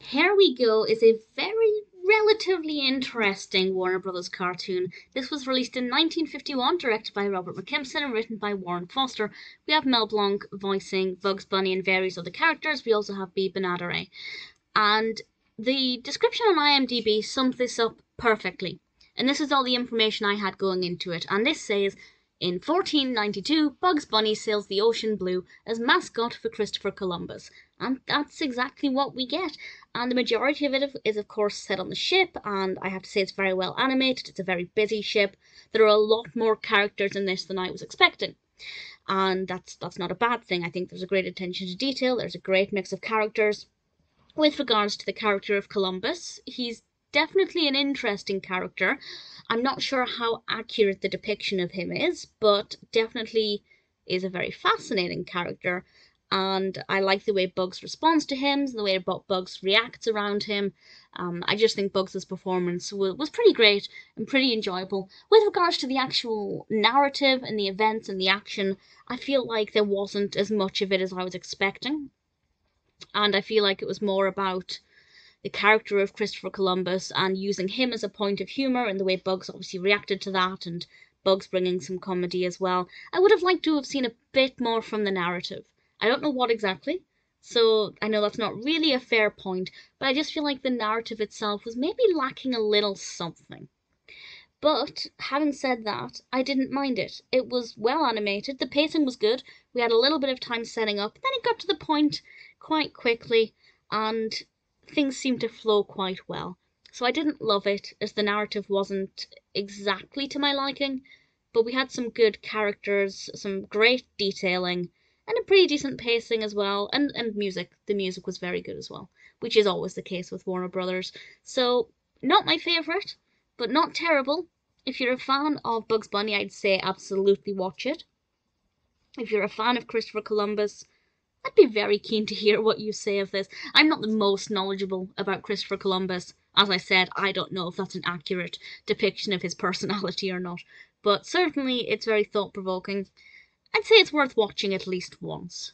Here We Go is a very relatively interesting Warner Brothers cartoon. This was released in 1951, directed by Robert McKimson and written by Warren Foster. We have Mel Blanc voicing Bugs Bunny and various other characters. We also have B. Benaderet. And the description on IMDb sums this up perfectly. And this is all the information I had going into it. And this says, in 1492, Bugs Bunny sails the ocean blue as mascot for Christopher Columbus. And that's exactly what we get. And the majority of it is, of course, set on the ship, and I have to say it's very well animated. It's a very busy ship. There are a lot more characters in this than I was expecting. And that's not a bad thing. I think there's a great attention to detail. There's a great mix of characters. With regards to the character of Columbus, he's definitely an interesting character. I'm not sure how accurate the depiction of him is, but definitely is a very fascinating character. And I like the way Bugs responds to him, the way Bugs reacts around him. I just think Bugs' performance was pretty great and pretty enjoyable. With regards to the actual narrative and the events and the action, I feel like there wasn't as much of it as I was expecting. And I feel like it was more about the character of Christopher Columbus and using him as a point of humour and the way Bugs obviously reacted to that, and Bugs bringing some comedy as well. I would have liked to have seen a bit more from the narrative. I don't know what exactly, so I know that's not really a fair point, but I just feel like the narrative itself was maybe lacking a little something. But having said that, I didn't mind it. It was well animated, the pacing was good, we had a little bit of time setting up, then it got to the point quite quickly, and things seemed to flow quite well. So I didn't love it, as the narrative wasn't exactly to my liking, but we had some good characters, some great detailing, and a pretty decent pacing as well, and music. The music was very good as well, which is always the case with Warner Brothers. So, not my favourite, but not terrible. If you're a fan of Bugs Bunny, I'd say absolutely watch it. If you're a fan of Christopher Columbus, I'd be very keen to hear what you say of this. I'm not the most knowledgeable about Christopher Columbus. As I said, I don't know if that's an accurate depiction of his personality or not, but certainly it's very thought provoking. I'd say it's worth watching at least once.